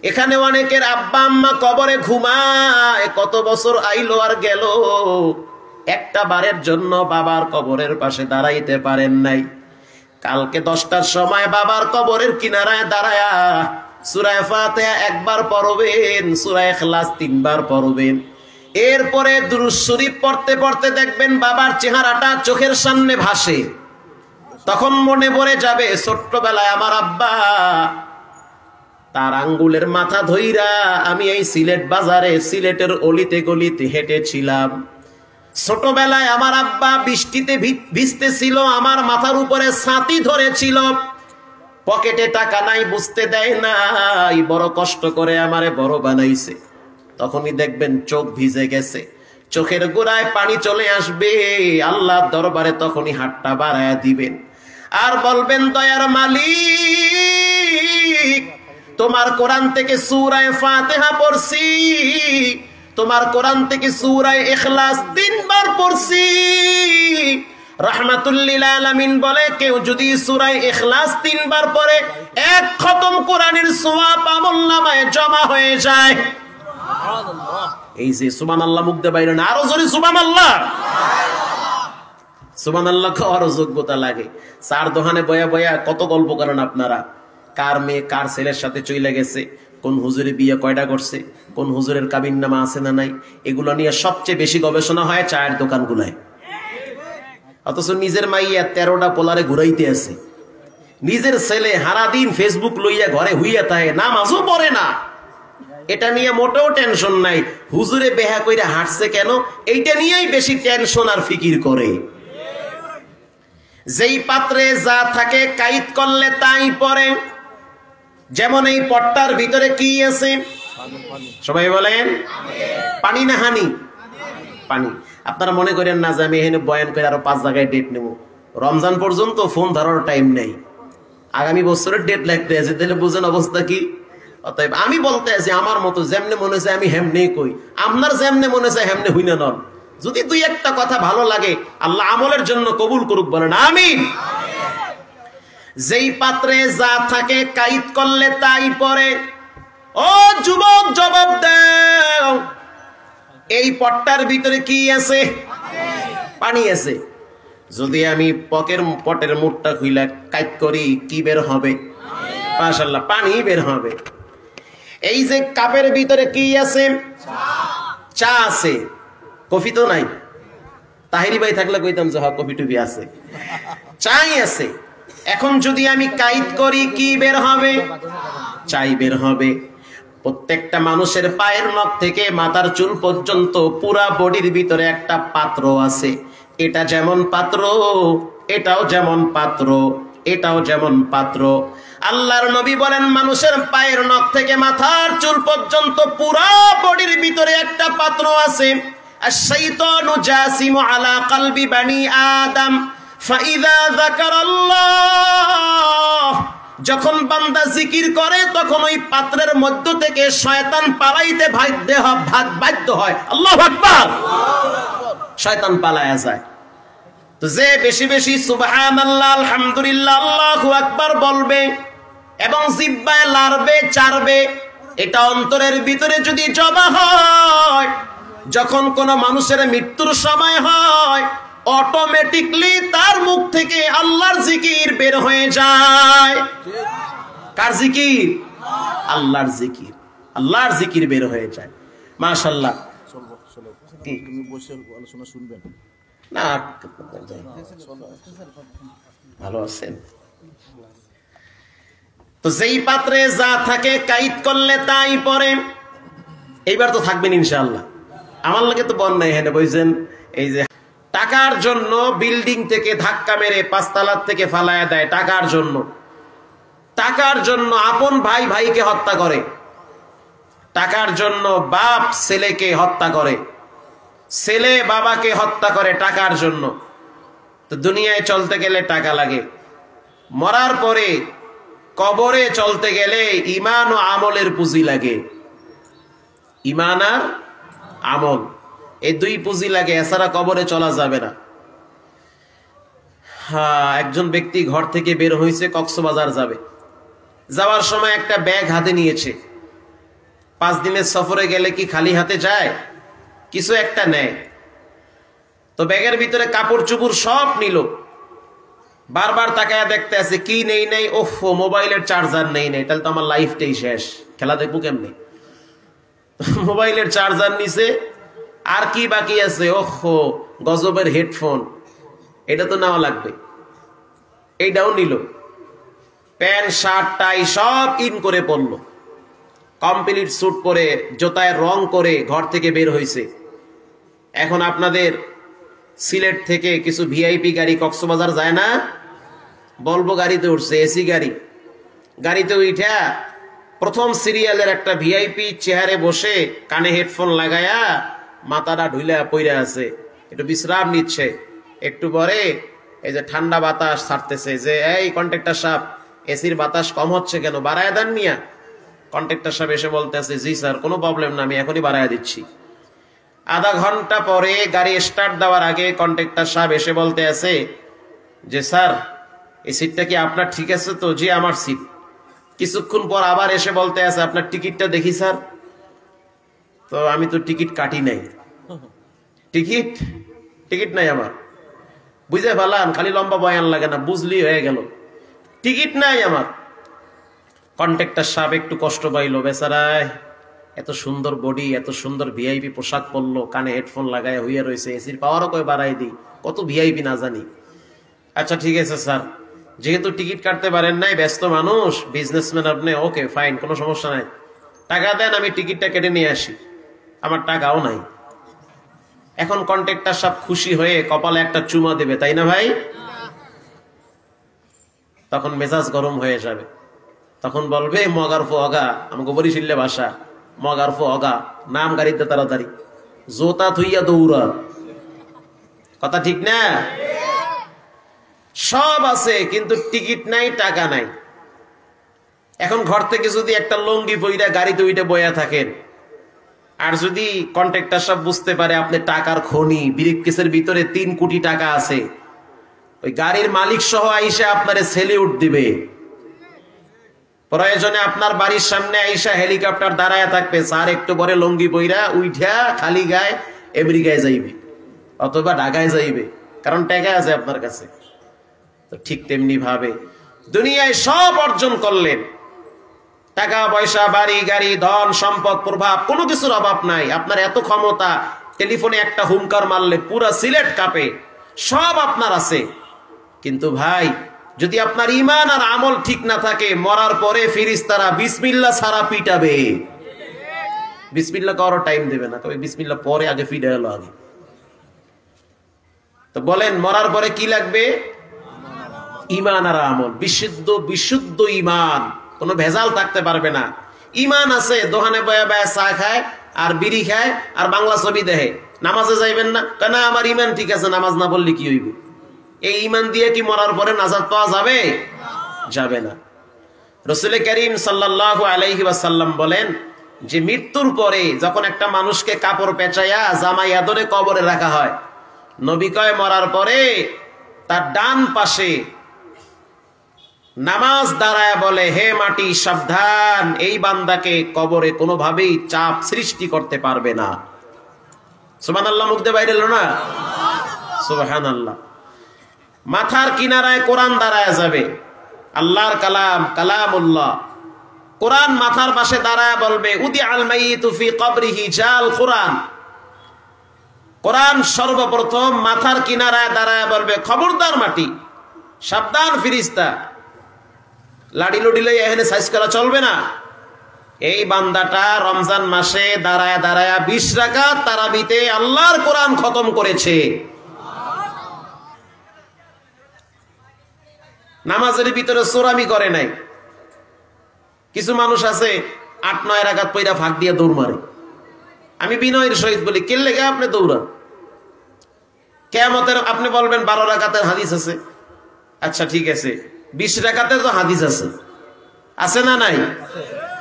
এখানে অনেকের আব্বা আম্মা কবরে ঘুমায়, কত বছর আইলো আর গেল, একটা বারের জন্য বাবার কবরের পাশে দাঁড়াইতে পারেন নাই। কালকে 10টার সময় বাবার কবরের কিনারায় দাঁড়ায়া সূরা ফাতিহা একবার পড়বেন, সূরা ইখলাস 3 বার পড়বেন। এরপরে দুরূদ শরীফ পড়তে পড়তে দেখবেন বাবার চেহারাটা চোখের সামনে ভাসে। তখন মনে পড়ে যাবে ছোট্টবেলায় আমার আব্বা, তার আঙ্গুলের মাথা ধইরা আমি এই সিলেট বাজারে সিলেটের অলিতে গলিতে হেঁটেছিলাম। ছোটবেলায় আমার আব্বা বৃষ্টিতে ভিজতেছিল, আমার মাথার উপরে ছাতি ধরেছিল, পকেটে টাকা নাই, বুঝতে দেয় নাই, বড় কষ্ট করে আমারে বড় বানাইছে। তখনই দেখবেন চোখ ভিজে গেছে, চোখের গোড়ায় পানি চলে আসবে, আল্লাহর দরবারে তখনই হাতটা বাড়ায়া দিবেন আর বলবেন, দয়ার মালিক, তোমার কোরআন থেকে সূরা ফাতিহা পড়ছি, তোমার কোরআন থেকে সূরা ইখলাস 3 বার পড়ছি। রাহমাতুল লিল আলামিন বলে, কেউ যদি সূরা ইখলাস 3 বার পড়ে, 1 খতম কোরআনের সওয়াব আমলনামায় জমা হয়ে যায়। সুবহানাল্লাহ। এই যে সুবহানাল্লাহ মুখ দিয়ে বাইরে না, আরো জোরে সুবহানাল্লাহ। সুবহানাল্লাহ কওয়ার যোগ্যতা লাগে। চার দোকানে বয়া বয়া কত গল্প করেন আপনারা, কার মেয়ে কার ছেলের সাথে চলে গেছে, কোন হুজুরে বিয়ে কয়টা করছে, কোন হুজুরের কাবিননামা আছে না নাই, এগুলো নিয়ে সবচেয়ে বেশি গবেষণা হয় চায়ের দোকানগুলায়। অথচ নিজের মাইয়া 13টা পোলারে ঘুরাইতে আছে, নিজের ছেলে সারাদিন ফেসবুক লইয়া ঘরে হুইয়া থাকে, নামাজও পড়ে না, এটা নিয়ে মোটেও টেনশন নাই। হুজুরে বেহা কইরা হাঁটছে কেন, এইটা নিয়েই বেশি টেনশন আর ফিকির করে। যেই পাত্রে যা থাকে কাইত করলে তাই পড়ে। যেমন এই পট্টার ভিতরে কি আছে, সবাই বলেন পানি না হানি? পানি। আপনারা মনে করেন না যে আমি এখানে বয়ান করে আরো 5 জায়গায় ডেট নেব, রমজান পর্যন্ত ফোন ধরার টাইম নেই, আগামী বছরের ডেট লাগতে আছে, তাহলে বুঝেন অবস্থা কি। অতএব আমি বলতে আছি আমার মতো যেমনে মনে চায় আমি হেমনে কই, আপনার যেমনে মনে চায় হেমনে হই না নন। যদি 2-1টা কথা ভালো লাগে আল্লাহ আমলের জন্য কবুল করুক, বলেন আমিন। যেই পাত্রে যা থাকে কাইত করলে তাই পড়ে। ও যুবক জবাব দাও, এই পট্টার ভিতরে কি আছে? পানি আছে। যদি আমি পটের মুখটা খুইলা কাইত করি, কি বের হবে? মাশাআল্লাহ, পানি বের হবে। এই যে কাপের ভিতরে কি আছে? চা আছে, কফি তো নাই। তাহিরি ভাই থাকলে কইতাম যে হ্যাঁ কফি টুপি আছে, চাই আছে। এখন যদি আমি কাইত করি, কি বের হবে? চাই বের হবে। প্রত্যেকটা মানুষের পায়ের নখ থেকে মাথার চুল পর্যন্ত পুরা বডির ভিতরে একটা পাত্র আছে। এটা যেমন পাত্র, এটাও যেমন পাত্র, এটাও যেমন পাত্র। আল্লাহর নবী বলেন, মানুষের পায়ের নখ থেকে মাথার চুল পর্যন্ত পুরা বডির ভিতরে একটা পাত্র আছে। আশ-শাইতানু জাসিমু আলা কলবি বানি আদম ফাইযা যাকারাল্লাহ, যখন বান্দা জিকির করে তখন ওই পাত্রের মধ্য থেকে শয়তান পালাইতে বাধ্য হয়। আল্লাহু আকবার। শয়তান পালায়া যায়। তো যে বেশি বেশি সুবহানাল্লাহ, আলহামদুলিল্লাহ, আল্লাহু আকবার বলবে এবং জিহ্বায় লাড়বে চাড়বে, এটা অন্তরের ভিতরে যদি জমা হয়, যখন কোন মানুষের মৃত্যুর সময় হয়, অটোমেটিকলি তার মুখ থেকে আল্লাহর জিকির বের হয়ে যায়। কার জিকির? আল্লাহর জিকির। আল্লাহর জিকির বের হয়ে যায়। মাশাআল্লাহ। তুমি বসে আলোচনা শুনবেন না? ভালো আছেন তো? যেই পাত্রে যা থাকে কাইত করলে তাই পড়ে। এইবার তো থাকবেন ইনশাআল্লাহ। আমার লাগে তো বন নাই, হ্যাঁ বলছেন। এই যে টাকার জন্য বিল্ডিং থেকে ধাক্কা মেরে 5 তলার থেকে ফালায়া দেয়, টাকার জন্য। টাকার জন্য আপন ভাই ভাইকে হত্যা করে, টাকার জন্য বাপ ছেলেকে হত্যা করে, ছেলে বাবাকে হত্যা করে টাকার জন্য। তো দুনিয়ায় চলতে গেলে টাকা লাগে, মরার পরে কবরে চলতে গেলে ঈমান ও আমলের পুঁজি লাগে। ঈমান আর আমল, এই 2 পুঁজি লাগে, এছাড়া কবরে চলা যাবে না। হ্যাঁ, একজন ব্যক্তি ঘর থেকে বের হয়েছে, কক্সবাজার যাবে। যাওয়ার সময় একটা ব্যাগ হাতে নিয়েছে। 5 দিনের সফরে গেলে কি খালি হাতে যায়? কিছু একটা নেয়। তো ব্যাগের ভিতরে কাপড় চুপড় সব নিল, বারবার তাকায়া দেখতে আছে কি নেই নেই, ওফো মোবাইলের চার্জার নেই নেই, তাহলে তো আমার লাইফটাই শেষ, খেলা দেখবো কেমনি। মোবাইলের চার্জার নিছে, আর কি বাকি আছে, ওহো গজবের হেডফোন, এটা তো নেওয়া লাগবে, এইটাও নিল। প্যান্ট শার্ট টাই সব ইন করে পড়লো, কমপ্লিট স্যুট পরে জুতায় রং করে ঘর থেকে বের হয়েছে। এখন আপনাদের সিলেট থেকে কিছু ভিআইপি গাড়ি কক্সবাজার যায় না, বলবো গাড়িতে উঠছে, এসি গাড়ি, গাড়িতে উঠা প্রথম সিরিয়ালের একটা ভিআইপি চেয়ারে বসে কানে হেডফোন লাগায়া মাথাটা ঢুইলা পইরা আছে, একটু বিশ্রাম নিচ্ছে। একটু পরে এই যে ঠান্ডা বাতাস ছাড়তেছে, যে এই কন্ট্রাক্টর সাহেব এসির বাতাস কম হচ্ছে কেন, বাড়ায় দেন মিয়া। কন্ট্রাক্টর সাহেব এসে বলতে আছে, জি স্যার কোনো প্রবলেম না, আমি এখনই বাড়ায় দিচ্ছি। আধা ঘন্টা পরে গাড়ি স্টার্ট দেওয়ার আগে কন্ট্রাক্টর সাহেব এসে বলতে আছে যে স্যার এই সিটটা কি আপনার ঠিক আছে তো? জি আমার সিট। কিছুক্ষণ পর আবার এসে বলতে আছে, আপনার টিকিটটা দেখি স্যার। তো আমি তো টিকিট কাটি নাই, টিকিট নাই আমার। বুঝে ফেলান, খালি লম্বা বয়ান লাগে না, বুঝলি হয়ে গেল, টিকিট নাই আমার। কন্ট্রাক্টর সাহেব একটু কষ্ট পাইলো, বেচারায় এত সুন্দর বডি, এত সুন্দর ভিআইপি পোশাক পরলো, কানে হেডফোন লাগায় হইয়া রয়েছে, এসির পাওয়ারও কই বাড়াই দিই, কত ভিআইপি না জানি। আচ্ছা ঠিক আছে স্যার, যেহেতু টিকিট কাটতে পারেন নাই, ব্যস্ত মানুষ, বিজনেসম্যান আপনি, ওকে ফাইন, কোনো সমস্যা নাই, টাকা দেন, আমি টিকিটটা কেটে নিয়ে আসি। আমার টাকাও নাই। এখন কন্ট্রাক্টর সাহেব খুশি হয়ে কপালে একটা চুমা দেবে, তাই না ভাই? তখন মেজাজ গরম হয়ে যাবে, তখন বলবে মগারফো অগা, আমাকে বরিশিল্লে ভাষা, মগারফো অগা, নাম গাড়িতে তাড়াতাড়ি, জোতা থুইয়া দৌড়া। কথা ঠিক না? সব আছে কিন্তু টিকিট নাই, টাকা নাই। এখন ঘর থেকে যদি একটা লঙ্গি পইরা গাড়িতে উইটা বয়া থাকেন, আর যদি কন্ট্রাক্টর সব বুঝতে পারে আপনি টাকার খনি, ব্রিফকেসের ভিতরে 3 কোটি টাকা আছে, ওই গাড়ির মালিক সহ আইসা আপনারে সেলিউট দিবে। প্রয়োজনে আপনার বাড়ির সামনে আইসা হেলিকপ্টার দাঁড়ায় থাকবে, স্যার একটু পরে লঙ্গি পইরা উইঠা খালি গায়ে আমেরিকায় যাইবে অথবা ঢাকায় যাইবে, কারণ টাকা আছে আপনার কাছে। তো ঠিক তেমনি ভাবে দুনিয়ায় সব অর্জন করলেন, টাকা পয়সা, বাড়ি গাড়ি, ধন সম্পদ, প্রভাব, কোনো কিছুর অভাব নাই। আপনার এত ক্ষমতা, টেলিফোনে একটা হুঙ্কার মারলে পুরা সিলেট কাঁপে, সব আপনার আছে। কিন্তু ভাই যদি আপনার ঈমান আর আমল ঠিক না থাকে, মরার পরে ফেরেশতারা বিসমিল্লাহ ছাড়া পিটাবে। বিসমিল্লাহ করার টাইম দেবে না, তবে বিসমিল্লাহ পরে আগে পিটা হলো আগে। তো বলেন মরার পরে কি লাগবে? ঈমান আর আমল, বিশুদ্ধ ঈমান, কোনো ভেজাল থাকতে পারবে না। ঈমান আছে, দোকানে বয়া বয়া চা খায় আর বিড়ি খায় আর বাংলা ছবি দেখে, নামাজে যাইবেন না, কেন আমার ঈমান ঠিক আছে, নামাজ না পড়লে কি হইব? এই ঈমান দিয়ে কি মরার পরে নাজাত পাওয়া যাবে? যাবে না। রাসূল করিম সাল্লাল্লাহু আলাইহি ওয়াসাল্লাম বলেন যে মৃত্যুর পরে যখন একটা মানুষকে কাপড় পেঁচাইয়া জামাই আদরে কবরে রাখা হয়, নবী কয় মরার পরে তার ডান পাশে নামাজ দাঁড়ায় বলে, হে মাটি সাবধান, এই বান্দাকে কবরে কোনোভাবেই চাপ সৃষ্টি করতে পারবে না। সুবহানাল্লাহ, মুখ দিয়ে বাইরে এলো না? সুবহানাল্লাহ। মাথার কিনারায় কোরআন দাঁড়ায় যাবে, আল্লাহর কালাম, কালামুল্লাহ। কোরআন মাথার পাশে দাঁড়ায় বলবে, উদি আল মাইয়িতু ফি কবরিহি জাল কোরআন। কোরআন সর্বপ্রথম মাথার কিনারায় দাঁড়ায় বলবে, খবরদার মাটি, সাবধান ফেরেশতা, লাডি লুডি লই এখানে সাইজ করা চলবে না। এই বান্দাটা রমজান মাসে দাঁড়ায় দাঁড়ায় 20 রাকাত তারাবিতে আল্লাহর কোরআন খতম করেছে। নামাজের ভিতরে চোরামি করে নাই। কিছু মানুষ আছে 8-9 রাকাত পয়রা ফাঁক দিয়ে দৌড় মারে। আমি বিনয়ের সহিত বলি, কে লেগে আপনি দৌড়ান? কিয়ামতের আপনি বলবেন 12 রাকাতের হাদিস আছে। আচ্ছা ঠিক আছে, 20 রাকাতের তো হাদিস আছে, আছে না নাই?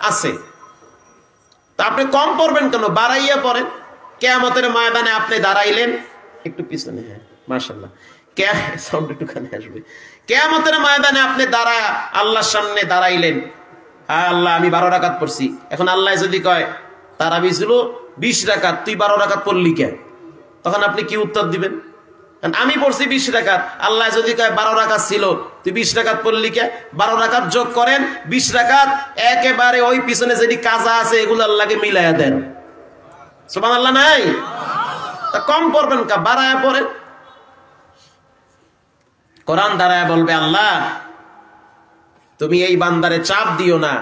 আছে। তা আপনি কম পড়বেন কেন? বাড়াইয়া পড়েন। কিয়ামতের ময়দানে আপনি দাঁড়াইলেন, একটু পিছনে, হ্যাঁ মাশাআল্লাহ, সাউন্ড একটুখানি আসবে। কিয়ামতের ময়দানে আপনি আল্লাহর সামনে দাঁড়াইলেন, হ্যাঁ আল্লাহ আমি 12 রাকাত পড়ছি। এখন আল্লাহ যদি কয় তারাবি ছিল 20 রাকাত, তুই 12 রাকাত পড়লি কেন? তখন আপনি কি উত্তর দিবেন? আমি পড়ছি 20 রাকাত, আল্লাহ যদি কয় 12 রাকাত ছিল, তুই 20 রাকাত পড়লি কে? 12 রাকাত যোগ করেন, 20 রাকাত, একেবারে ওই পিছনে যেটি কাজা আছে এগুলো আল্লাহকে মিলাইয়া দেন। সুবহানাল্লাহ নাই? তা কম পড়বেন কা, বাড়ায়া পড়েন। কোরআন দাঁড়ায় বলবে, আল্লাহ তুমি এই বান্দারে চাপ দিও না,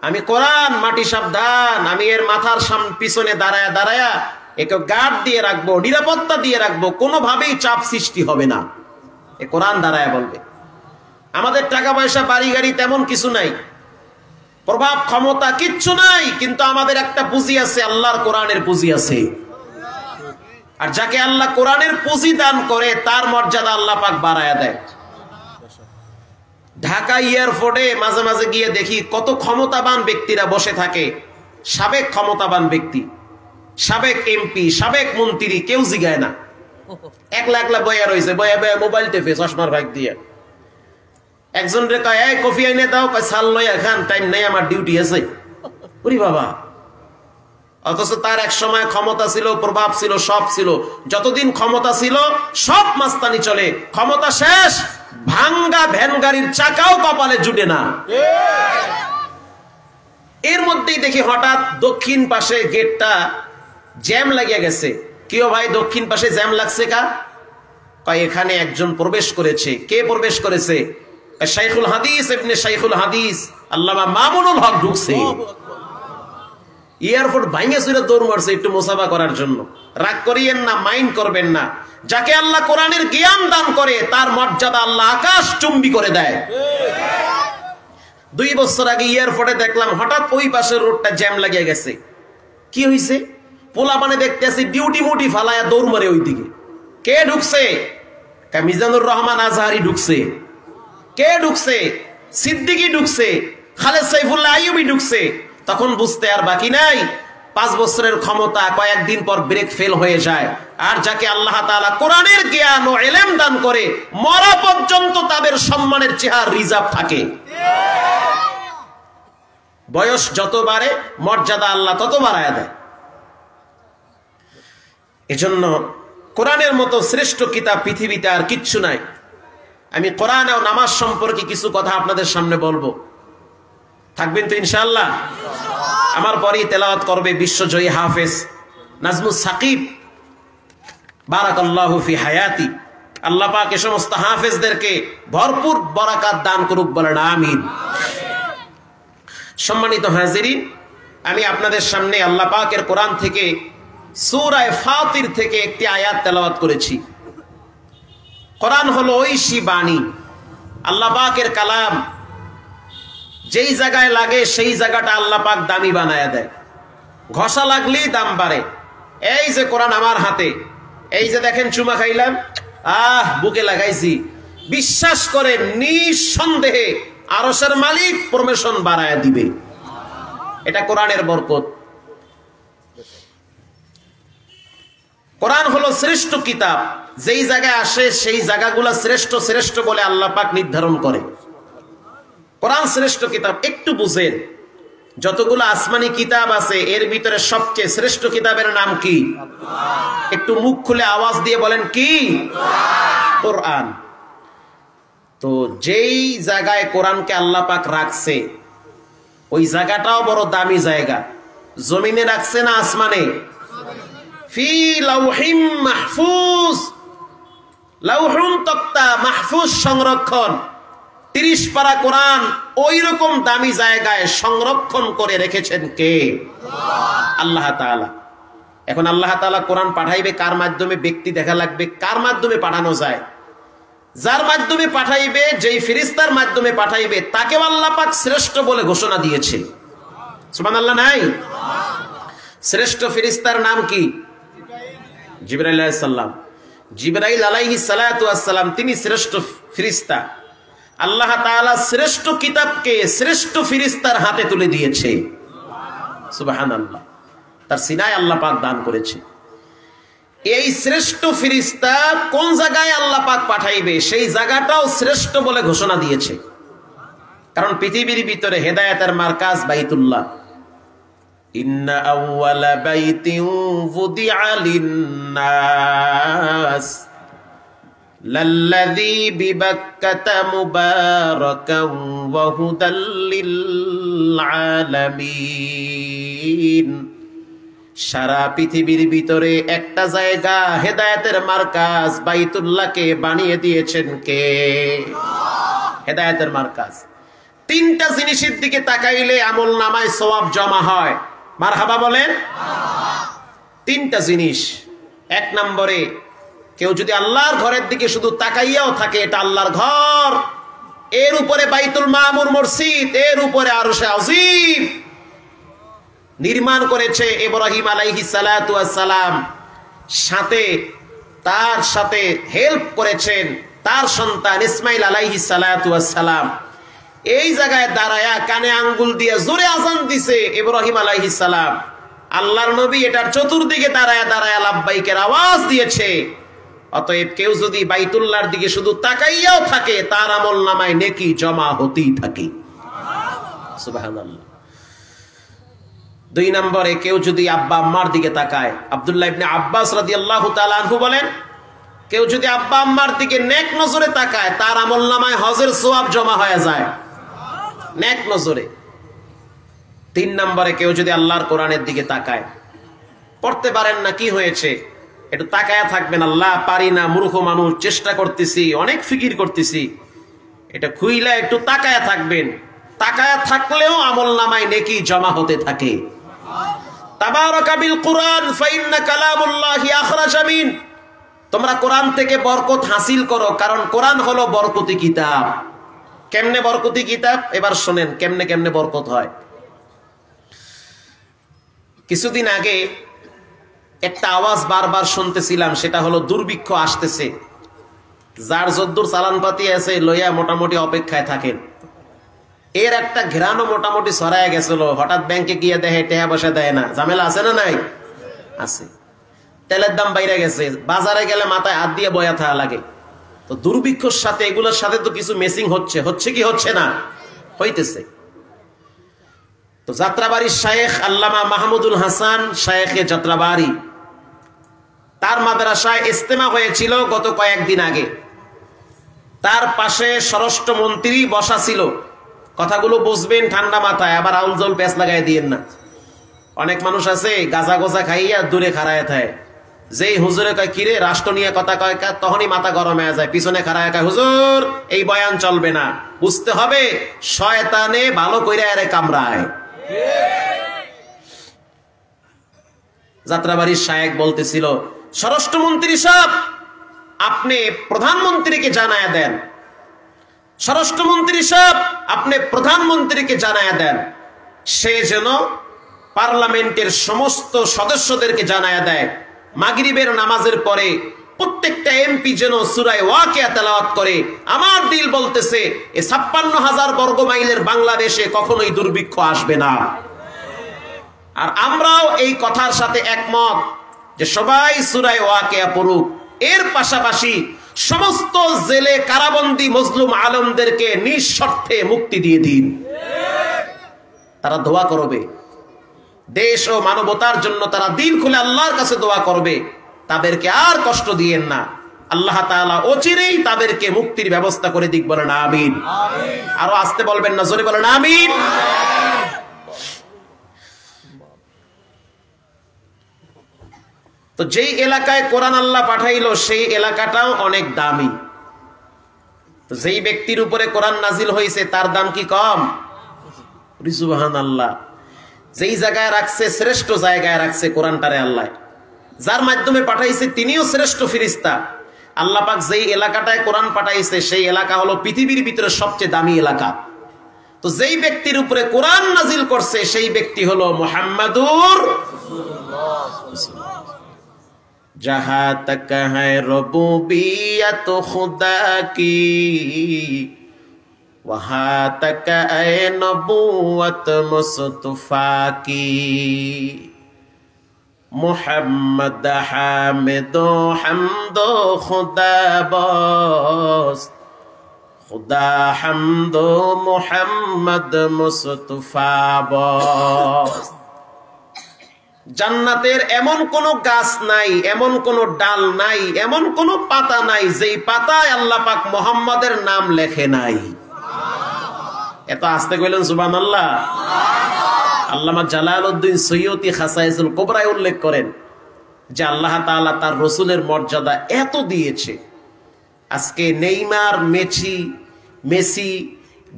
আমি কোরআন মাটি সাবধান, আমি এর মাথার পিছনে দাঁড়ায়া দাঁড়ায়া একে গার্ড দিয়ে রাখবো, নিরাপত্তা দিয়ে রাখবো, কোনোভাবেই চাপ সৃষ্টি হবে না। এ কোরআন দাঁড়ায় বলবে। আমাদের টাকা পয়সা বাড়ি গাড়ি তেমন কিছু নাই, প্রভাব ক্ষমতা কিচ্ছু নাই, কিন্তু আমাদের একটা পুঁজি আছে, আল্লাহর কোরআনের পুঁজি আছে। আর যাকে আল্লাহ কোরআনের পুঁজি দান করে তার মর্যাদা আল্লাহ পাক বাড়ায়া দেয়। ঢাকা এয়ারপোর্টে মাঝে মাঝে গিয়ে দেখি কত ক্ষমতাবান ব্যক্তিরা বসে থাকে, সাবেক ক্ষমতাবান ব্যক্তি, সাবেক এমপি, সাবেক মন্ত্রী, কেউ জিগায় না, একলা একলা বয়া রয়েছে, বয়া বয়া মোবাইল টেপে চশমার ভাগ দিয়ে। একজন রে কয়, এই কফি আইনে দাও, কয় সাল লইয়া খান, টাইম নাই, আমার ডিউটি আছে। ওরে বাবা! অথচ তার এক সময় ক্ষমতা ছিল, প্রভাব ছিল, সব ছিল। যতদিন ক্ষমতা ছিল সব মাস্তানি চলে, ক্ষমতা শেষ, ভাঙ্গা ভ্যান গাড়ির চাকাও কপালে জুটে না। এর মধ্যেই দেখি হঠাৎ দক্ষিণ পাশে গেটটা জ্যাম লাগিয়ে গেছে। কেউ ভাই দক্ষিণ পাশে জ্যাম লাগছে কা? কয় এখানে একজন প্রবেশ করেছে। কে প্রবেশ করেছে? শাইখুল হাদিস ইবনে শাইখুল হাদিস আল্লামা মামুনুল হক ঢুকছে। এয়ারপোর্ট ভাঙে চুরে দৌড় মারছে একটু মুসাফা করার জন্য। রাগ করিয়েন না, মাইন্ড করবেন না। যাকে আল্লাহ কোরআনের জ্ঞান দান করে তার মর্যাদা আল্লাহ আকাশ চুম্বি করে দেয়। 2 বছর আগে এয়ারপোর্টে দেখলাম হঠাৎ ওই পাশের রোডটা জ্যাম লাগিয়ে গেছে। কি হয়েছে? পোলা পানে দেখতে আসি ডিউটি মুটি ফালায়া দৌড় মারে ওই দিকে। কে ঢুকছে? মিজানুর রহমান আজহারি ঢুকছে। কে ঢুকছে? সিদ্দিকী ঢুকছে, খালেদ সাইফুল্লাহ আইয়ুবী ঢুকছে। তখন বুঝতে আর বাকি নাই, 5 বছরের ক্ষমতা কয়েকদিন পর ব্রেক ফেল হয়ে যায়। আর যাকে আল্লাহ তাআলা কোরআনের জ্ঞান ও ইলম দান করে মরা পর্যন্ত তাদের সম্মানের চেহারা রিজার্ভ থাকে। বয়স যত বাড়ে মর্যাদা আল্লাহ তত বাড়ায় দেয়। এজন্য কোরআনের মতো শ্রেষ্ঠ কিতাব পৃথিবীতে আর কিচ্ছু নাই। আমি কোরআন ও নামাজ সম্পর্কে কিছু কথা আপনাদের সামনে বলবো, থাকবেন তো ইনশাআল্লাহ? আমার পরেই তেলাওয়াত করবে বিশ্বজয়ী হাফেজ নাজমুস সাকিব, বারাকাল্লাহু ফি হায়াতি। আল্লাহ পাক এই সমস্ত হাফেজদেরকে ভরপুর বরাকাত দান করুক, বলেন আমিন। সম্মানিত হাজিরিন, আমি আপনাদের সামনে আল্লাহ পাকের কোরআন থেকে সূরা ফাতির থেকে একটি আয়াত তেলাওয়াত করেছি। কোরআন হলো ঐশী বাণী, আল্লাহ পাকের কালাম। যেই জায়গায় লাগে সেই জায়গাটা আল্লাহ পাক দামি বানায়া দেয়, ঘষা লাগলেই দাম বাড়ে। এই যে কোরআন আমার হাতে, এই যে দেখেন চুমা খাইলাম, বুকে লাগাইছি, বিশ্বাস করে নিঃসন্দেহে আরশের মালিক প্রমোশন বাড়ায়া দিবে। এটা কোরআনের বরকত। কোরআন হলো শ্রেষ্ঠ কিতাব, যেই জায়গায় আসে সেই জায়গাগুলো শ্রেষ্ঠ শ্রেষ্ঠ বলে আল্লাহ পাক নির্ধারণ করে। কোরআন শ্রেষ্ঠ কিতাব। একটু বুঝেন, যতগুলো আসমানি কিতাব আছে এর ভিতরে সবচেয়ে শ্রেষ্ঠ কিতাবের নাম কি? একটু মুখ খুলে আওয়াজ দিয়ে বলেন কি? কোরআন। তো যেই জায়গায় কোরআনকে আল্লাহ পাক রাখছে ওই জায়গাটাও বড় দামি জায়গা। জমিনে রাখছে না আসমানে? ফি লাউহিম মাহফুজ, লাউহুন তক্তা, মাহফুজ সংরক্ষণ। 30 পারা কোরআন ওই রকম দামি জায়গায় সংরক্ষণ করে রেখেছেন কে? আল্লাহ তাআলা। এখন আল্লাহ তাআলা কোরআন পাঠাইবে কার মাধ্যমে? ব্যক্তি দেখা লাগবে কার মাধ্যমে পাঠানো যায়। যার মাধ্যমে পাঠাইবে, যেই ফেরেশতার মাধ্যমে পাঠাইবে তাকে আল্লাহ পাক শ্রেষ্ঠ বলে ঘোষণা দিয়েছে। সুবহানাল্লাহ নাই? শ্রেষ্ঠ ফেরেশতার নাম কি? জিবরাইল আলাইহিস সালাম। জিবরাইল আলাইহিস সালাতু ওয়াস সালাম তিনি শ্রেষ্ঠ ফেরেশতা। আল্লাহ তাআলা শ্রেষ্ঠ কিতাবকে শ্রেষ্ঠ ফেরেশতার হাতে তুলে দিয়েছে। সুবহানাল্লাহ। তার সিনায় আল্লাহ পাক দান করেছে। এই শ্রেষ্ঠ ফেরেশতা কোন জায়গায় আল্লাহ পাক পাঠাইবে সেই জায়গাটাও শ্রেষ্ঠ বলে ঘোষণা দিয়েছে। কারণ পৃথিবীর ভিতরে হেদায়েতের মার্কাজ বাইতুল্লাহ। ইন্না আউওয়ালা বাইতিন ফুদিআ লিন-নাস লাল্লাযী বিবাক্কাতা মুবারাকান ওয়া হুদাল লিল-আলামিন। সারা পৃথিবীর ভিতরে একটা জায়গা হেদায়েতের মার্কাজ বাইতুল্লাহকে বানিয়ে দিয়েছেন কে? হেদায়েতের মার্কাজ। তিনটা জিনিসের দিকে তাকাইলে আমল নামায় সওয়াব জমা হয়। মারহাবা বলেন। তিনটা জিনিস। এক নম্বরে, কেউ যদি আল্লাহর ঘরের দিকে শুধু তাকাইয়াও থাকে, এটা আল্লাহর ঘর, এর উপরে বাইতুল মামুর মসজিদ, এর উপরে আরশে আজিম নির্মাণ করেছে ইব্রাহিম আলাইহিস সালাতু ওয়াস সালাম, তার সাথে হেল্প করেছেন তার সন্তান ইসমাইল আলাইহিস সালাতু ওয়াস সালাম। এই জায়গায় দাঁড়ায়া কানে আঙ্গুল দিয়ে জোরে আযান দিছে ইব্রাহিম আলাইহিস সালাম। আল্লাহর নবী এটার চতুর্দিকে দাঁড়ায়া দাঁড়ায়া লাব্বাইকের আওয়াজ দিয়েছে। অতএব কেউ যদি বাইতুল্লাহর দিকে শুধু তাকাইয়াও থাকে, তার আমল নামায় নেকি জমা হতেই থাকে। সুবহানাল্লাহ। দুই নম্বরে, কেউ যদি আব্বা আম্মার দিকে তাকায়, আব্দুল্লাহ ইবনে আব্বাস রাদিয়াল্লাহু তাআলা আনহু বলেন, কেউ যদি আব্বা আম্মার দিকে নেক নজরে তাকায়, তার আমল নামায় হজের সওয়াব জমা হয়ে যায় নেক নজরে। তিন নম্বরে, কেউ যদি আল্লাহর কোরআনের দিকে তাকায়, পড়তে পারেন না, কি হয়েছে, একটু তাকায়া থাকবেন, আল্লাহ পারি না, মূর্খ মানুষ, চেষ্টা করতেছি, অনেক ফিকির করতেছি, এটা খুইলা একটু তাকায়া থাকবেন। তাকায়া থাকলেও আমল নামায় নেকি জমা হতে থাকে। তাবারাকা বিল কুরআন ফাইন্না কালামুল্লাহি আখরাজা মিন। তোমরা কোরআন থেকে বরকত হাসিল করো, কারণ কোরআন হলো বরকতি কিতাব। কেমনে বরকতি কিতাব? এবার শুনেন কেমনে কেমনে বরকত হয়। কিছুদিন আগে একটা আওয়াজ বারবার শুনতেছিলাম, সেটা হলো দুর্ভিক্ষ আসতেছে। যার যদ্দুর চালানপাতি আছে লইয়া মোটামুটি অপেক্ষায় থাকেন। এর একটা ঘেরানো মোটামুটি ছড়ায় গেছিল। হঠাৎ ব্যাংকে গিয়ে দেখে টাকা পয়সা দেয় না। ঝামেলা আছে না নাই? আছে। তেলের দাম বাইরে গেছে, বাজারে গেলে মাথায় হাত দিয়ে বয়া থাকা লাগে। তো দুর্ভিক্ষর সাথে এগুলোর সাথে তো কিছু মেসিং হচ্ছে কি হচ্ছে না? হইতেছে। তো যাত্রাবাড়ির শায়েখ আল্লামা মাহমুদুল হাসান শায়েখে যাত্রাবাড়ি, তার মাদ্রাসায় ইজতেমা হয়েছিল গত কয়েকদিন আগে। তার পাশে স্বরাষ্ট্রমন্ত্রী বসা ছিল। কথাগুলো বুঝবেন ঠান্ডা মাথায়, আবার আউল জল প্যাঁচ লাগাই দিয়েন না। অনেক মানুষ আছে গাজা গোজা খাইয়া দূরে খাড়ায় থাকে। যেই হুজুরে কয় কিরে রাষ্ট্র নিয়ে কথা কয়, তখনই মাথা গরম হয়ে যায়, পিছনে খাড়ায় কয় হুজুর এই বয়ান চলবে না। বুঝতে হবে শয়তানে ভালো কইরা এরে কামড়ায়। যাত্রাবাড়ির শায়েখ বলতেছিল, স্বরাষ্ট্রমন্ত্রী সাহেব আপনি প্রধানমন্ত্রীকে জানায়া দেন, স্বরাষ্ট্রমন্ত্রী সাহেব আপনি প্রধানমন্ত্রীকে জানায়া দেন, সে যেন পার্লামেন্টের সমস্ত সদস্যদেরকে জানায়া দেয় মাগরিবের নামাজের পরে প্রত্যেকটা এমপি যেন সূরা ওয়াকিয়া তেলাওয়াত করে। আমার দিল বলতেছে এই ৫৬,০০০ বর্গ মাইলের বাংলাদেশে কখনোই দুর্ভিক্ষ আসবে না। আর আমরাও এই কথার সাথে একমত যে সবাই সূরা ওয়াকিয়া পড়ুক। এর পাশাপাশি সমস্ত জেলে কারাবন্দী মজলুম আলমদেরকে নিঃশর্তে মুক্তি দিয়ে দিন। তারা দোয়া করবে, দেশ ও মানবতার জন্য তারা দিল খুলে আল্লাহর কাছে দোয়া করবে। তাদেরকে আর কষ্ট দিয়েন না। আল্লাহ তাআলা অচিরেই তাদেরকে মুক্তির ব্যবস্থা করে দিক। বলেন আমিন। আরো আসতে বলবেন না, জোরে বলেন আমিন। তো যেই এলাকায় কোরআন আল্লাহ পাঠাইলো সেই এলাকাটাও অনেক দামি। তো যেই ব্যক্তির উপরে কোরআন নাজিল হয়েছে তার দাম কি কম? সুবহানাল্লাহ। যেই জায়গায় রাখছে শ্রেষ্ঠ জায়গায় রাখছে কোরআনটারে আল্লাহ, যার মাধ্যমে পাঠাইছে তিনিও শ্রেষ্ঠ ফেরেশতা। আল্লাহ পাক যেই এলাকাটায় কোরআন পাঠাইছে সেই এলাকা হলো পৃথিবীর ভিতরে সবচেয়ে দামি এলাকা। তো যেই ব্যক্তির উপরে কোরআন নাজিল করছে সেই ব্যক্তি হলো মুহাম্মাদুর রাসূলুল্লাহ। जहां तक है रबूबियत खुदा की वहां तक है नबूवत मुस्तफा की। मुहम्मद हामिदो हमदो खुदा बस, खुदा हमदो मुहम्मद मुस्तफा बस। জান্নাতের এমন কোন গাছ নাই, এমন কোন ডাল নাই, এমন কোন পাতা নাই যেই পাতায় আল্লাহ পাক মুহাম্মাদের নাম লেখে নাই। এত আস্তে কইলেন সুবহানাল্লাহ। আল্লামা জালালউদ্দিন সৈয়দী খাসায়েসুল কুবরায় উল্লেখ করেন যে আল্লাহ তাআলা তার রাসূলের মর্যাদা এত দিয়েছে, আজকে নেইমার, মেসি,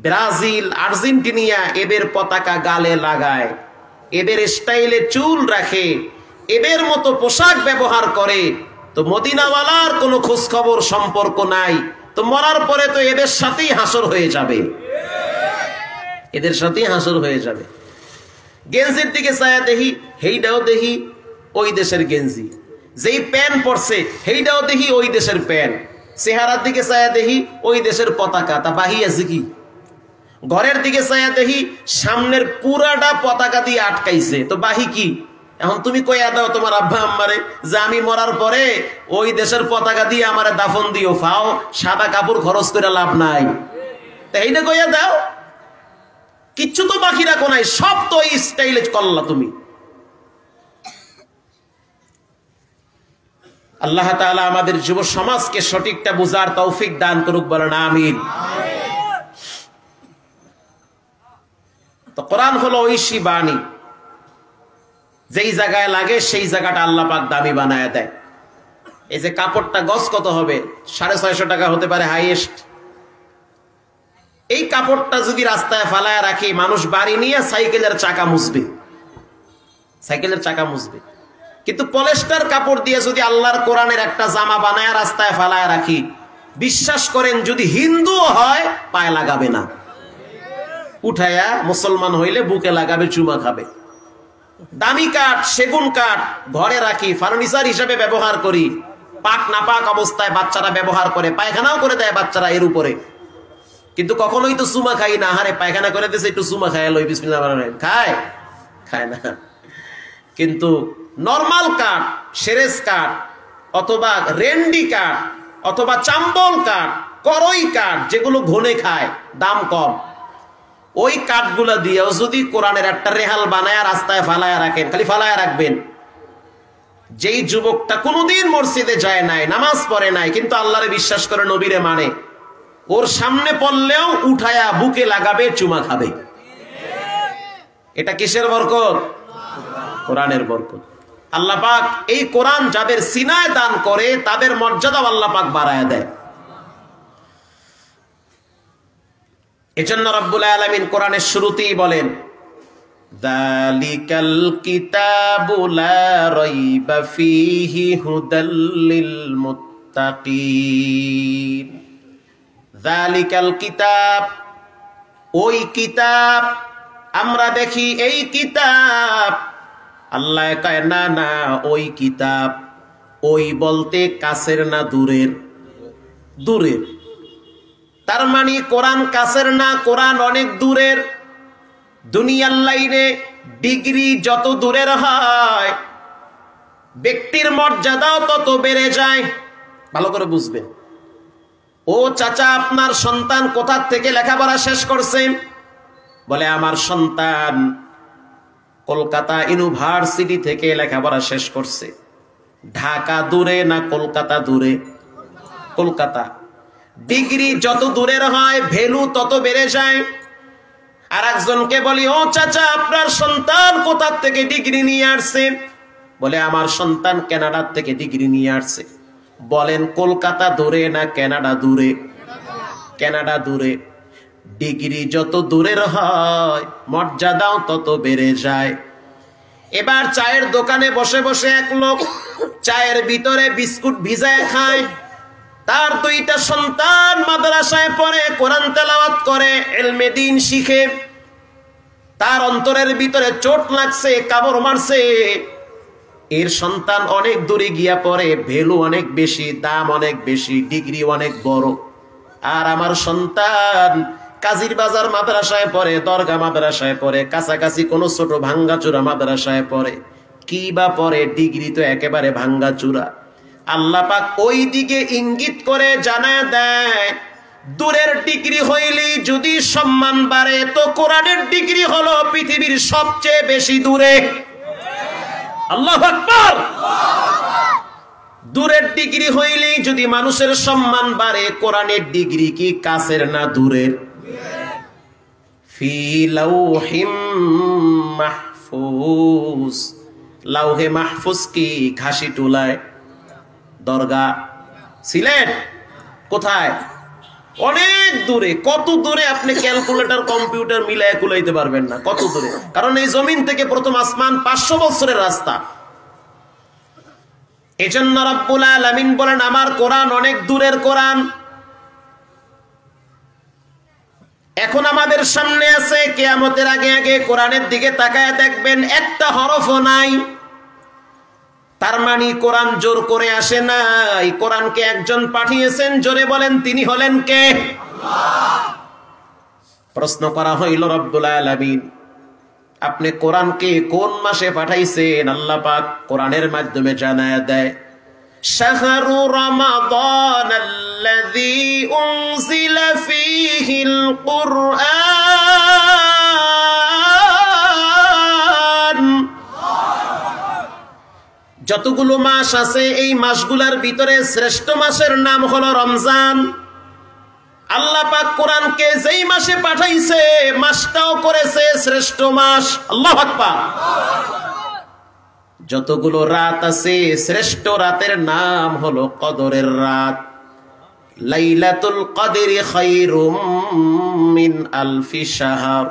ব্রাজিল, আর্জেন্টিনা এদের পতাকা গালে লাগায়, এদের স্টাইলে চুল রাখে, এদের মতো পোশাক ব্যবহার করে, তো মদিনাওয়ালার কোনো খোঁজ খবর সম্পর্ক নাই, তো মরার পরে তো এদের সাথেই হাসর হয়ে যাবে, এদের সাথেই হাসর হয়ে যাবে। গেঞ্জির দিকে চায়া দেখি, হেইটাও দেখি ওই দেশের গেঞ্জি, যেই প্যান্ট পরছে হেইটাও দেখি ওই দেশের প্যান্ট, চেহারার দিকে চায়া দেখি ওই দেশের পতাকা, তা বাহি আছে কি? ঘরের দিকে চায়া দেখি সামনের পুরাটা পতাকা দিয়ে আটকাইছে, তো বাহি কি? এখন তুমি কইয়া দাও তোমার আব্বা আম্মারে যে আমি মরার পরে ওই দেশের পতাকা দিয়ে আমারে দাফন দিও, ফাও সাদা কাপড় খরচ করে লাভ নাই, তা এইটা কইয়া দাও। কিচ্ছু তো বাকি রাখো নাই, সব তো এই স্টাইলে করলা তুমি। আল্লাহ তাআলা আমাদের যুব সমাজকে সঠিকটা বুঝার তৌফিক দান করুক, বলেন আমিন। তো কোরআন হলো ঐশী বাণী, যেই জায়গায় লাগে সেই জায়গাটা আল্লাহ পাক দামি বানায় দেয়। এই যে কাপড়টা গজ কত হবে? 650 টাকা হতে পারে হাইয়েস্ট। এই কাপড়টা যদি রাস্তায় ফালায় রাখি, মানুষ বাড়ি নিয়ে সাইকেলের চাকা মুছবে, সাইকেলের চাকা মুছবে। কিন্তু পলিস্টার কাপড় দিয়ে যদি আল্লাহর কোরআনের একটা জামা বানায় রাস্তায় ফালায় রাখি, বিশ্বাস করেন যদি হিন্দু হয় পায়ে লাগাবে না, উঠায়া মুসলমান হইলে বুকে লাগাবে, চুমা খাবে। দামি কাঠ, সেগুন কাঠ ঘরে রাখি, ফার্নিচার হিসেবে ব্যবহার করি, পাক না পাক অবস্থায় বাচ্চারা ব্যবহার করে, পায়খানাও করে দেয় বাচ্চারা এর উপরে, কিন্তু কখনোই তো চুমা খাই না। হারে পায়খানা করে দিয়েছে, একটু চুমা খায় লই, বিসমিল্লাহ খায়, খায় না। কিন্তু নরমাল কাঠ, সেরেস কাঠ অথবা রেন্ডি কাঠ অথবা চাম্বল কাঠ, করই কাঠ, যেগুলো ঘনে খায়, দাম কম, ওই কাঠগুলা দিয়েও যদি কোরআনের একটা রেহাল বানায় রাস্তায় ফালায়া রাখেন, খালি ফালায়া রাখবেন, যেই যুবকটা কোনোদিন মসজিদে যায় নাই, নামাজ পড়ে নাই, কিন্তু আল্লাহরে বিশ্বাস করে, নবীরে মানে, ওর সামনে পড়লেও উঠায়া বুকে লাগাবে, চুমা খাবে। এটা কিসের বরকত? কোরআনের বরকত। আল্লাহ পাক এই কোরআন যাদের সিনায় দান করে তাদের মর্যাদাও আল্লাহ পাক বাড়ায় দেয়। এজন্য রব্বুল আলামিন কোরআনের শুরুতেই বলেন, যালিকাল কিতাবু লা রাইবা ফীহি হুদাল লিল মুত্তাকিন। যালিকাল কিতাব, ওই কিতাব, আমরা দেখি এই কিতাব, আল্লাহ কয় না না ওই কিতাব, ওই বলতে কাছের না দূরের, দূরের। তার মানে কোরআন কাছের না, কোরআন অনেক দূরের। দুনিয়ার লাইনে ডিগ্রি যত দূরের হয়, ব্যক্তির মর্যাদাও তত বেড়ে যায়। ভালো করে বুঝবেন। ও চাচা, আপনার সন্তান কোথা থেকে লেখাপড়া শেষ করছে? বলে আমার সন্তান কলকাতা ইউনিভার্সিটি থেকে লেখাপড়া শেষ করছে। ঢাকা দূরে না কলকাতা দূরে? কলকাতা। ডিগ্রি যত দূরের হয় ভ্যালু তত বেড়ে যায়। আর একজনকে বলি, ও চাচা আপনার সন্তান কোথা থেকে ডিগ্রি নিয়ে আসছে? বলে আমার সন্তান কানাডা থেকে ডিগ্রি নিয়ে আসছে। বলেন কলকাতা দূরে না কানাডা দূরে? কানাডা দূরে। ডিগ্রি যত দূরের হয় মর্যাদাও তত বেড়ে যায়। এবার চায়ের দোকানে বসে বসে এক লোক চায়ের ভিতরে বিস্কুট ভিজায় খায়। তার দুইটা সন্তান মাদ্রাসায় পড়ে, কোরআন তেলাওয়াত করে, ইলমে দ্বীন শিখে। তার অন্তরের ভিতরে চোট লাগছে, কাবর মারছে। এর সন্তান অনেক দূরে গিয়া পড়ে, ভ্যালু অনেক বেশি, দাম অনেক বেশি, ডিগ্রি অনেক বড়। আর আমার সন্তান কাজীর বাজার মাদ্রাসায় পড়ে, দরগা মাদ্রাসায় পড়ে, কাছাকাছি কোনো ছোট ভাঙ্গাচুরা মাদ্রাসায় পড়ে। কি বা পড়ে, ডিগ্রি তো একেবারে ভাঙ্গাচুরা। আল্লাহ পাক ওই দিকে ইঙ্গিত করে জানায় দেয়, দূরের ডিগ্রি হইলেই যদি সম্মান বাড়ে, তো কোরআনের ডিগ্রি হলো পৃথিবীর সবচেয়ে বেশি দূরে। আল্লাহু আকবার। দূরের ডিগ্রি হইলেই যদি মানুষের সম্মান বাড়ে, কোরআনের ডিগ্রি কি কাছের না দূরের? ফি লাউহিম মাহফুজ, লাউহে মাহফুজ কি ঘাসি টুলায়? দরগা সিলেট কোথায়? অনেক দূরে। কত দূরে আপনি ক্যালকুলেটর কম্পিউটার মিলায় কুলাইতে পারবেন না, কত দূরে। কারণ এই জমিন থেকে প্রথম আসমান 500 বছরের রাস্তা। এজন্য রব্বুল আলামিন বলেন আমার কোরআন অনেক দূরের কোরআন। এখন আমাদের সামনে আছে, কিয়ামতের আগে আগে কোরআনের দিকে তাকায় দেখবেন একটা হরফও নাই। তার মানে কোরআন জোর করে আসে নাই, কোরআনকে একজন পাঠিয়েছেন। জোরে বলেন তিনি হলেন কে? আল্লাহ। প্রশ্ন করা হইল রব্বুল আলামিন আপনি কোরআনকে কোন মাসে পাঠাইছেন? আল্লাহ পাক কোরআনের মাধ্যমে জানায়া দেয়, শাহরু রমাদানাল্লাযী উনজিলা ফীহিল কুরআন। যতগুলো মাস আছে এই মাসগুলোর ভিতরে শ্রেষ্ঠ মাসের নাম হলো রমজান। আল্লাহ পাক কোরআনকে যেই মাসে পাঠাইছে মাসটাও করেছে শ্রেষ্ঠ মাস। আল্লাহু আকবার। যতগুলো রাত আছে শ্রেষ্ঠ রাতের নাম হলো কদরের রাত। লাইলাতুল কদরি খায়রুম মিন আলফি শাহর।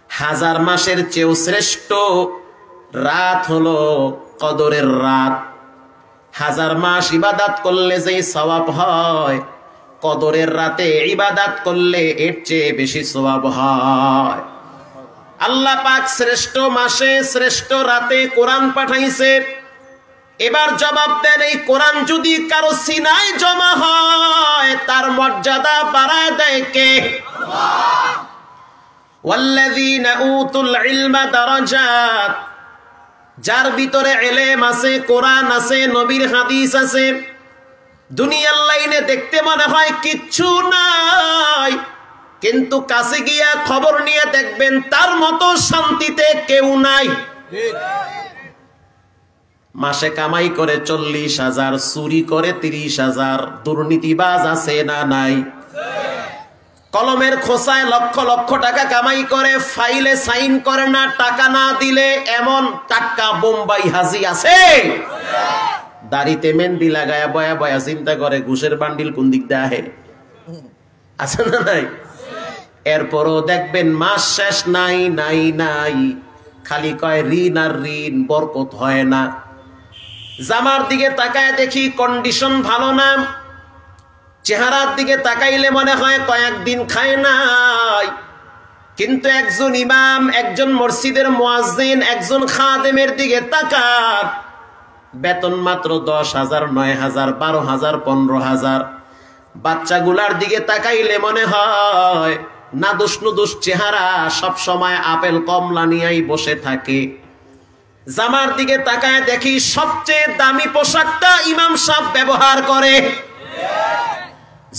হাজার মাসের চেয়েও শ্রেষ্ঠ রাত হলো কদরের রাত। হাজার মাস ইবাদত করলে যেই সওয়াব হয়, কদরের রাতে ইবাদত করলে এর চেয়ে বেশি সওয়াব হয়। আল্লাহ পাক শ্রেষ্ঠ মাসে শ্রেষ্ঠ রাতে কোরআন পাঠাইছে। এবার জবাব দেন, এই কোরআন যদি কারো সিনায় জমা হয় তার মর্যাদা বাড়ায় দেয় কে? আল্লাহ। ওয়াল্লাযীনা উতুল ইলমা দারাজাত, যার ভিতরে ইলম আছে, কোরআন আছে, নবীর হাদিস আছে, দুনিয়ার লাইনে দেখতে মনে হয় কিচ্ছু নাই, কিন্তু কাছে গিয়া খবর নিয়ে দেখবেন তার মতো শান্তিতে কেউ নাই। মাসে কামাই করে 40,000, চুরি করে 30,000, দুর্নীতিবাজ আছে না নাই? কলমের খোসায় লক্ষ লক্ষ টাকা কামাই করে, ফাইলে সাইন করে না, টাকা না দিলে এমন টাটকা বোম্বাই হাজি আছে। দাড়িতে মেহেন্দি লাগায়া বয়া বয়া চিন্তা করে ঘুষের বান্ডিল কোন দিক দিয়ে আহে, আছে না নাই? এরপরও দেখবেন মাস শেষ নাই নাই নাই, খালি কয় ঋণ আর ঋণ, বরকত হয় না। জামার দিকে তাকায় দেখি কন্ডিশন ভালো না, চেহারার দিকে তাকাইলে মনে হয় কয়েকদিন খায় নাই। কিন্তু একজন ইমাম, একজন মসজিদের মুয়াজ্জিন, একজন খাদেমের দিকে তাকান, বেতন মাত্র 10,000, 9,000, 12,000, 15,000। বাচ্চাগুলার দিকে তাকাইলে মনে হয় না দোষ নুদোষ চেহারা, সব সময় আপেল কমলা নিয়েই বসে থাকে। জামার দিকে তাকায় দেখি সবচেয়ে দামি পোশাকটা ইমাম সাহেব ব্যবহার করে।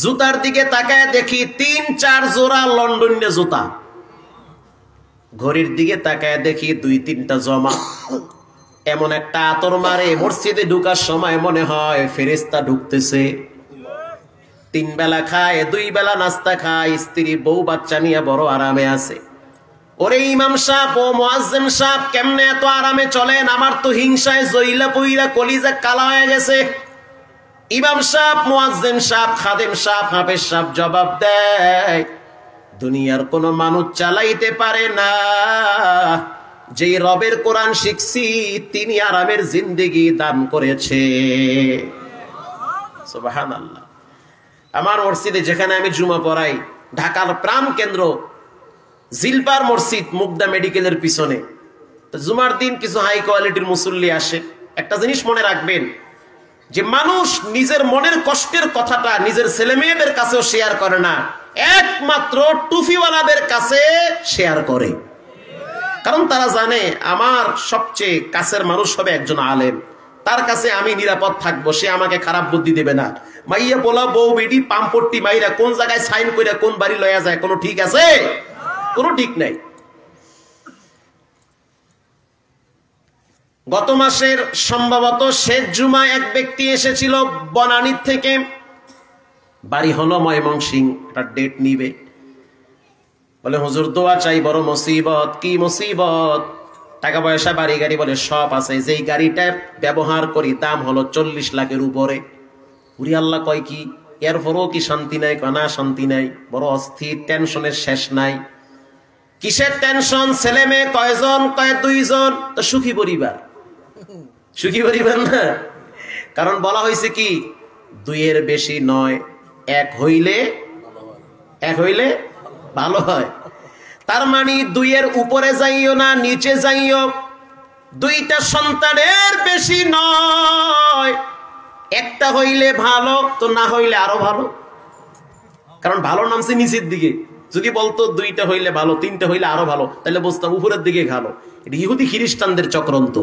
জুতার দিকে তাকায় দেখি 3-4 জোড়া লন্ডনে জুতা। ঘড়ির দিকে তাকায় দেখি 2-3টা জমা। এমন একটা আতর মারে মসজিদে ঢুকার সময় মনে হয় ফেরেশতা ঢুকতেছে। 3 বেলা খায়, 2 বেলা নাস্তা খায়, স্ত্রী বউ বাচ্চা নিয়ে বড় আরামে আছে। ওরে ইমাম সাহেব ও মুয়াজ্জিন সাহেব, কেমনে এত আরামে চলেন? আমার তো হিংসায় জইলা পইরা কলিজা কালা হয়ে গেছে। ইমাম সাহেব, মুয়াজ্জিন সাহেব, খাদেম সাহেব, হাফেজ সাহেব জবাব দেয়, দুনিয়ার কোন মানুষ চালাইতে পারে না। যেই রবের কোরআন শিখছি তিনি আরামের জিন্দেগি দান করেছে। সুবহানাল্লাহ। আমার মসজিদে যেখানে আমি জুমা পড়াই, ঢাকার প্রাণ কেন্দ্র জিলপার মসজিদ, মুগদা মেডিকেলের পিছনে, জুমার দিন কিছু হাই কোয়ালিটির মুসল্লি আসে। একটা জিনিস মনে রাখবেন যে মানুষ নিজের মনের কষ্টের কথাটা নিজের ছেলে মেয়েদের কাছেও শেয়ার করে না, একমাত্র টুফিওয়ালাদের কাছে শেয়ার করে। কারণ তারা জানে আমার সবচেয়ে কাছের মানুষ হবে একজন আলেম, তার কাছে আমি নিরাপদ থাকবো, সে আমাকে খারাপ বুদ্ধি দেবে না। মাইয়া পোলা বউ বেডি পাম্পট্টি মাইরা কোন জায়গায় সাইন কইরা কোন বাড়ি লয়া যায় কোনো ঠিক আছে? কোনো ঠিক নাই। গত মাসের সম্ভবত শেষ জুমায় এক ব্যক্তি এসেছিল বনানীর থেকে, বাড়ি হলো ময়মনসিংহ, একটা ডেট নিবে। বলে হুজুর দোয়া চাই, বড় মুসিবত। কি মুসিবত? টাকা পয়সা বাড়ি গাড়ি বলে সব আছে, যেই গাড়িটা ব্যবহার করি দাম হলো 40 লাখের উপরে। উরি আল্লাহ, কয় কি? এরপরও কি শান্তি নাই? না শান্তি নাই, বড় অস্থির, টেনশনের শেষ নাই। কিসের টেনশন? ছেলে মেয়ে কয়জন? কয় 2 জন। তো সুখী পরিবার, সুখী পরিবার না, কারণ বলা হয়েছে কি 2 এর বেশি নয়, এক হইলে ভালো হয়। তার মানে 2 এর উপরে যাইও না, নিচে যাইও। 2টা সন্তানের বেশি নয়, একটা হইলে ভালো, তো না হইলে আরো ভালো। কারণ ভালো নামছে নিচের দিকে। যদি বলতো 2টা হইলে ভালো, 3টা হইলে আরো ভালো, তাহলে বুঝতাম উপরের দিকে ভালো। এটা ইহুদি খ্রিস্টানদের চক্রান্ত,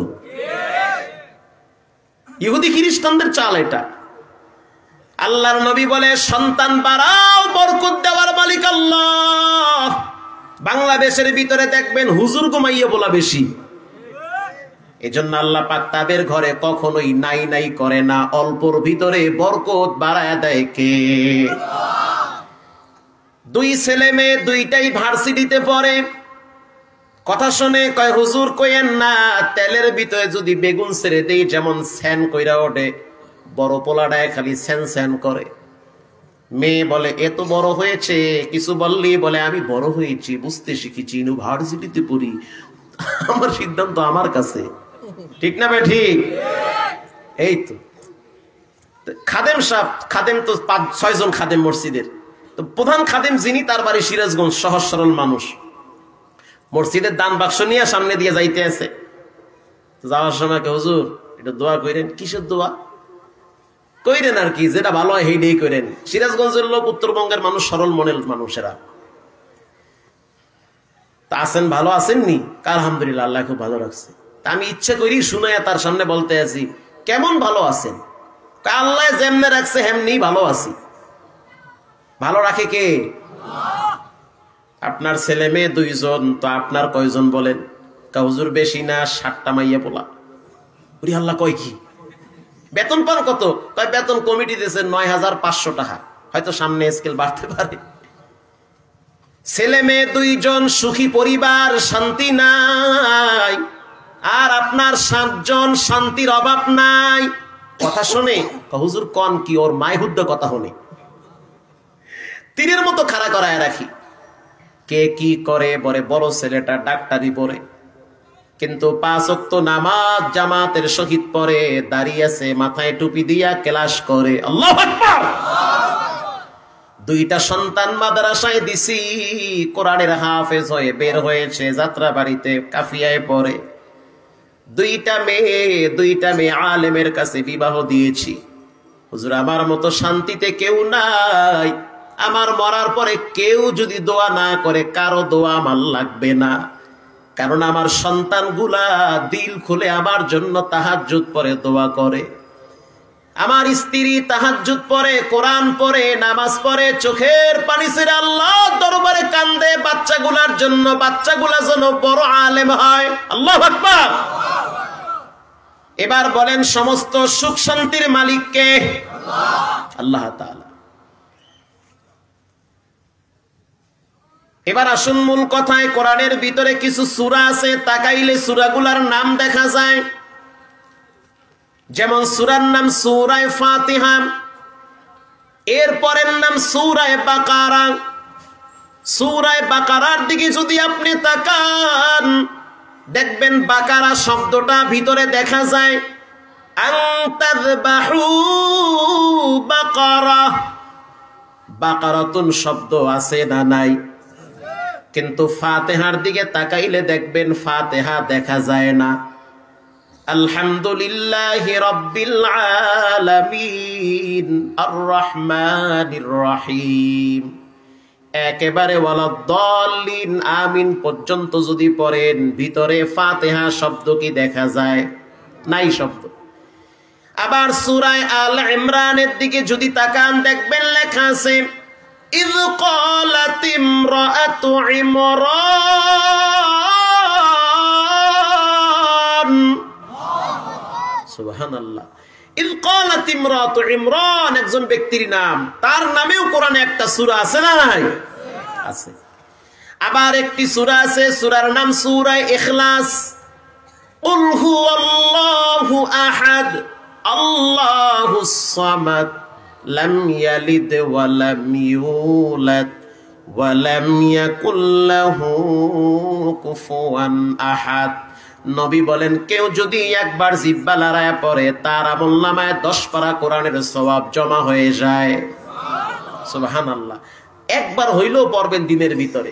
ইহুদি খ্রিস্টানদের চাল এটা। আল্লাহর নবী বলে সন্তান বাড়াও, বরকত দেওয়ার মালিক আল্লাহ। বাংলাদেশের ভিতরে দেখবেন হুজুর ঘুমাইয়া বলা বেশি। এজন্য আল্লাহ পাক তাদের ঘরে কখনোই নাই নাই করে না, অল্পর ভিতরে বরকত বাড়ায় দেয় কে? 2 ছেলে মেয়ে, 2টাই ভার্সিটিতে পড়ে। কথা শুনে কয় হুজুর কইেন না, তেলের ভিতরে যদি বেগুন ছেড়ে দেই যেমন স্যান কইরা ওঠে, বড় পোলাটায় খালি স্যান স্যান করে। মেয়ে বলে এত বড় হয়েছে, কিছু বললি বলে আমি বড় হয়েছি, বুঝতে শিখেছি, ইউনিভার্সিটিতে পড়ি, আমার সিদ্ধান্ত আমার কাছে। ঠিক না ভাই? ঠিক। এই তো খাদেম সাহেব, খাদেম তো 5-6 জন খাদেম মসজিদের, তো প্রধান খাদেম যিনি, তার বাড়ি সিরাজগঞ্জ, সহজ সরল মানুষ। মসজিদের দান বাক্স নিয়ে সামনে দিয়ে যাইতে আছে, যাওয়ার সময় হুজুর এটা দোয়া কইরেন। কিসের দোয়া? কইরেন আর কি, যেটা ভালো হয় সেইটাই কইরেন। সিরাজগঞ্জের লোক, উত্তরবঙ্গের মানুষ সরল মনের মানুষেরা। তা আছেন, ভালো আছেননি? আলহামদুলিল্লাহ, আল্লাহ খুব ভালো রাখছে। তা আমি ইচ্ছে করি শুনাইয়া তার সামনে বলতে আছি, কেমন ভালো আছেন? আল্লাহ যেমনে রাখছে হেমনি ভালো আছি। ভালো রাখে কে? আপনার ছেলে মেয়ে 2 জন, তো আপনার কয়জন বলেন? হুজুর বেশি না, 7টা মাইয়া পোলা। ওরে আল্লাহ, কয় কি? বেতন পান কত? কয় বেতন কমিটি দিয়েছে 9,500 টাকা, হয়তো সামনে স্কেল বাড়তে পারে। ছেলে মেয়ে 2 জন, সুখী পরিবার, শান্তি নাই। আর আপনার 7 জন, শান্তির অভাব নাই। কথা শুনে হুজুর কন কি? ওর মাই হুদ্দ কথা শুনে তীরের মতো খাড়া করায় রাখি। কে কি করে? বলে বড় ছেলেটা ডাক্তারি পড়ে, কিন্তু 5 ওয়াক্ত নামাজ জামাতের সহিত পড়ে, দাঁড়িয়ে আছে, মাথায় টুপি দিয়া ক্লাস করে। আল্লাহু আকবার। 2টা সন্তান মাদ্রাসায় দিছি, কোরআনের হাফেজ হয়ে বের হয়েছে, যাত্রা বাড়িতে কাফিয়ায় পড়ে। 2টা মেয়ে আলেমের কাছে বিবাহ দিয়েছি। হুজুর আমার মতো শান্তিতে কেউ নাই, আমার মরার পরে কেউ যদি দোয়া না করে, কারো দোয়া আমার লাগবে না। কারণ আমার সন্তানগুলা দিল খুলে আমার জন্য তাহাজ্জুদ পড়ে, দোয়া করে। আমার স্ত্রী তাহাজ্জুদ পড়ে, কোরআন পড়ে, নামাজ পড়ে, চোখের পানি ছেড়ে আল্লাহ দরবারে কান্দে বাচ্চাগুলার জন্য, বাচ্চাগুলা যেন বড় আলেম হয়। আল্লাহু আকবার। এবার বলেন, সমস্ত সুখ শান্তির মালিক কে? আল্লাহ তাআলা। এবার আসুন মূল কথায়। কোরআনের ভিতরে কিছু সূরা আছে, তাকাইলে সূরাগুলার নাম দেখা যায়। যেমন সূরার নাম সূরা ফাতিহা, এর পরের নাম সূরা বাকারা। সূরা বাকারার দিকে যদি আপনি তাকান, দেখবেন বাকারা শব্দটা ভিতরে দেখা যায় আনতাযবাহু বাকারা। বাকারাতুন শব্দ আছে না নাই? কিন্তু ফাতিহার দিকে তাকাইলে দেখবেন ফাতিহা দেখা যায় না। আলহামদুলিল্লাহি রাব্বিল আলামিন আর রহমানির রহিম, একেবারে ওয়ালাদ-দাল্লিন আমিন পর্যন্ত যদি পড়েন, ভিতরে ফাতিহা শব্দ কি দেখা যায়? নাই শব্দ। আবার সূরা আল ইমরানের দিকে যদি তাকান, দেখবেন লেখা আছে ইয ক্বালাত ইমরাআতু ইমরান সুবহানাল্লাহ। ইয ক্বালাত ইমরাতু ইমরান, একজন ব্যক্তির নাম, তার নামেও কোরআনে একটা সূরা আছে না নাই? আছে। আবার একটি সূরা আছে, সূরার নাম সূরা ইখলাস। কুল হুয়াল্লাহু আহাদ আল্লাহুস সামাদ লাম ইয়ালিদ ওয়া লাম ইউলাদ ওয়া লাম ইয়াকুল লাহু কুফুয়ান আহাদ। নবী বলেন, কেউ যদি একবার জিহ্বা লড়াইয়া পড়ে, তার আমলনামায় 10 পারা কোরআনের সওয়াব জমা হয়ে যায়। সুবহানাল্লাহ। একবার হইলেও পড়বেন দিনের ভিতরে।